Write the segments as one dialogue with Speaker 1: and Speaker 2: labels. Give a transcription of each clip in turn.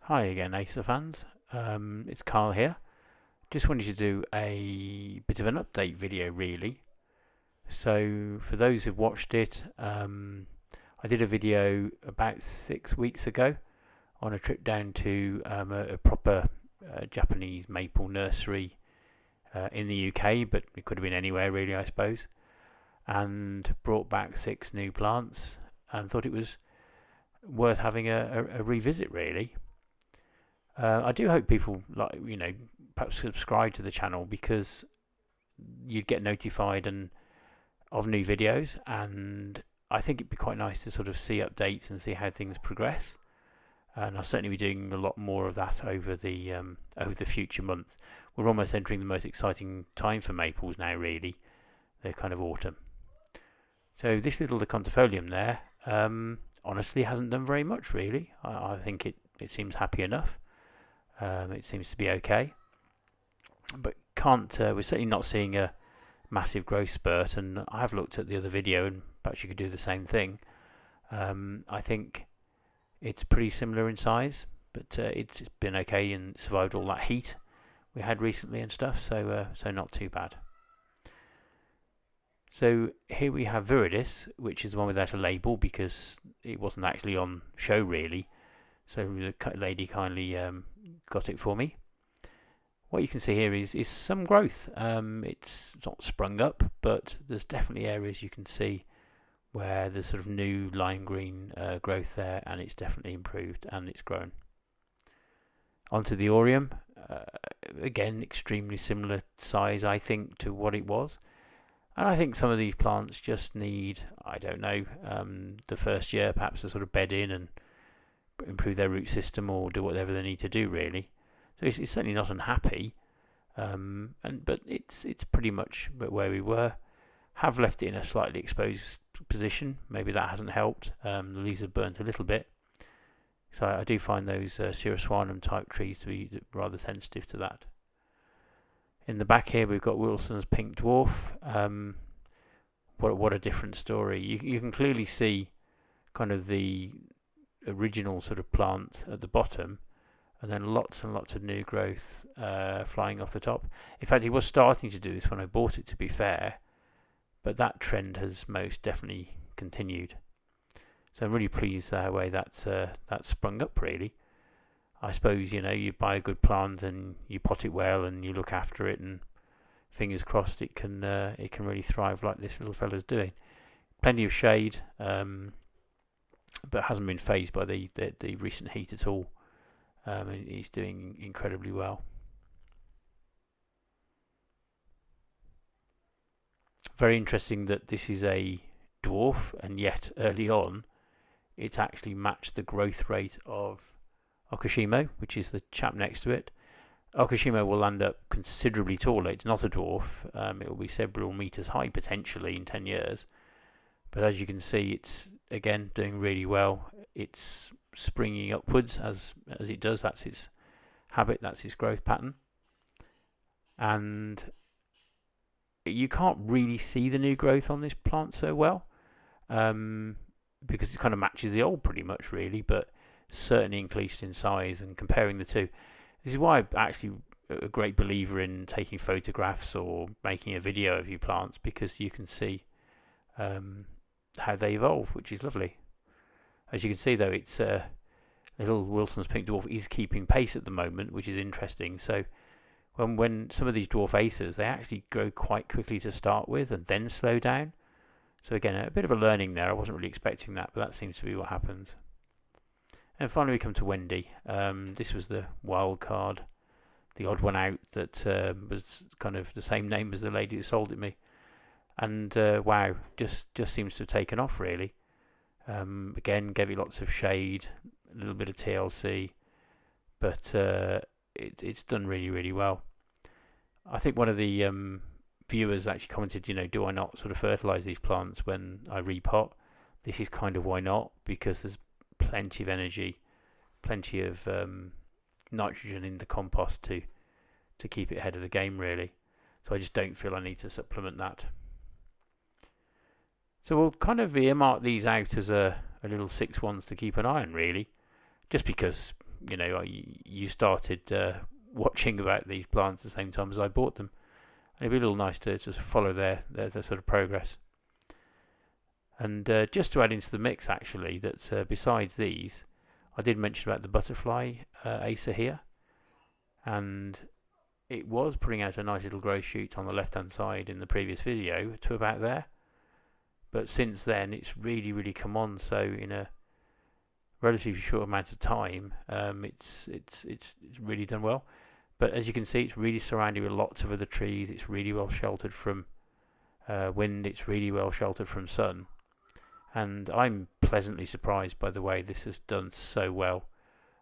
Speaker 1: Hi again, Acer fans. It's Carl here. Just wanted to do a bit of an update video, really. So, for those who've watched it, I did a video about 6 weeks ago on a trip down to a proper Japanese maple nursery in the UK, but it could have been anywhere, really, I suppose. And brought back 6 new plants and thought it was worth having a revisit, really. I do hope people perhaps subscribe to the channel because you'd get notified of new videos, and I think it'd be quite nice to sort of see updates and see how things progress. And I'll certainly be doing a lot more of that over the future months. We're almost entering the most exciting time for maples now, really. They're kind of autumn. So this little Decontapholium there, honestly, hasn't done very much, really. I think it seems happy enough. It seems to be okay, but we're certainly not seeing a massive growth spurt, and I have looked at the other video and perhaps you could do the same thing. I think it's pretty similar in size, but it's been okay and survived all that heat we had recently and stuff, so not too bad. So here we have Viridis, which is the one without a label because it wasn't actually on show, really. So the lady kindly got it for me. What you can see here is some growth. It's not sprung up, but there's definitely areas you can see where there's sort of new lime green growth there, and it's definitely improved and it's grown. Onto the Orium. Again, extremely similar size, I think, to what it was. And I think some of these plants just need, I don't know, the first year perhaps to sort of bed in and improve their root system or do whatever they need to do, really. So it's certainly not unhappy, but it's pretty much where we were. Have left it in a slightly exposed position. Maybe that hasn't helped. The leaves have burnt a little bit. So I do find those Ceraswanum type trees to be rather sensitive to that. In the back here we've got Wilson's pink dwarf. What a different story. You can clearly see kind of the original sort of plant at the bottom, and then lots and lots of new growth flying off the top. In fact, he was starting to do this when I bought it, to be fair, but that trend has most definitely continued. So I'm really pleased the way that's sprung up, really. I suppose, you buy a good plant and you pot it well and you look after it, and fingers crossed it can really thrive like this little fella's doing. Plenty of shade, but hasn't been phased by the recent heat at all. And he's doing incredibly well. Very interesting that this is a dwarf, and yet early on it's actually matched the growth rate of Okushima, which is the chap next to it. Okushima will land up considerably taller. It's not a dwarf. It will be several meters high potentially in 10 years. But as you can see, it's again doing really well. It's springing upwards as it does. That's its habit. That's its growth pattern. And you can't really see the new growth on this plant so well, because it kind of matches the old pretty much, really. But certainly increased in size, and comparing the two. This is why I'm actually a great believer in taking photographs or making a video of your plants, because you can see how they evolve, which is lovely. As you can see, though, it's little Wilson's pink dwarf is keeping pace at the moment, which is interesting. So when some of these dwarf acers, they actually grow quite quickly to start with and then slow down. So again, a bit of a learning there. I wasn't really expecting that, but that seems to be what happens. And finally we come to Wendy. This was the Wildcard, the odd one out that was kind of the same name as the lady who sold it me. And wow, just seems to have taken off, really. Again, gave it lots of shade, a little bit of TLC, but it's done really, really well. I think one of the viewers actually commented, do I not sort of fertilise these plants when I repot? This is kind of why not, because there's plenty of energy, plenty of nitrogen in the compost to keep it ahead of the game, really. So I just don't feel I need to supplement that. So we'll kind of earmark these out as a little 6 ones to keep an eye on, really, just because you started watching about these plants at the same time as I bought them. And it'd be a little nice to just follow their sort of progress. And just to add into the mix, actually, that besides these, I did mention about the butterfly acer here, and it was putting out a nice little growth shoot on the left hand side in the previous video to about there, but since then it's really come on. So in a relatively short amount of time, it's really done well. But as you can see, it's really surrounded with lots of other trees. It's really well sheltered from wind. It's really well sheltered from sun. And I'm pleasantly surprised by the way this has done so well.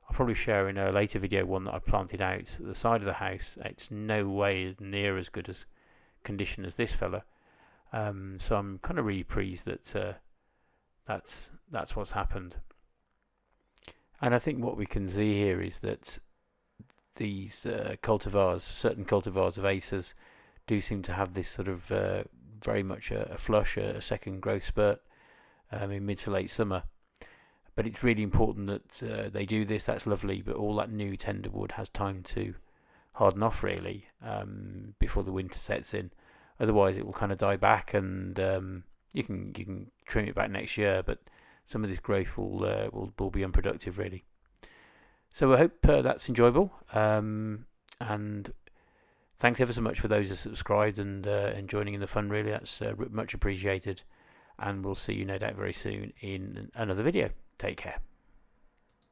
Speaker 1: I'll probably share in a later video one that I planted out at the side of the house. It's no way near as good as condition as this fella. So I'm kind of really pleased that that's what's happened. And I think what we can see here is that these cultivars, certain cultivars of acers, do seem to have this sort of very much a flush, a second growth spurt in mid to late summer. But it's really important that they do this. That's lovely, but all that new tender wood has time to harden off really before the winter sets in. Otherwise, it will kind of die back, and you can trim it back next year. But some of this growth will be unproductive really. So I hope that's enjoyable, and thanks ever so much for those who subscribed and joining in the fun. Really, that's much appreciated. And we'll see you no doubt very soon in another video. Take care.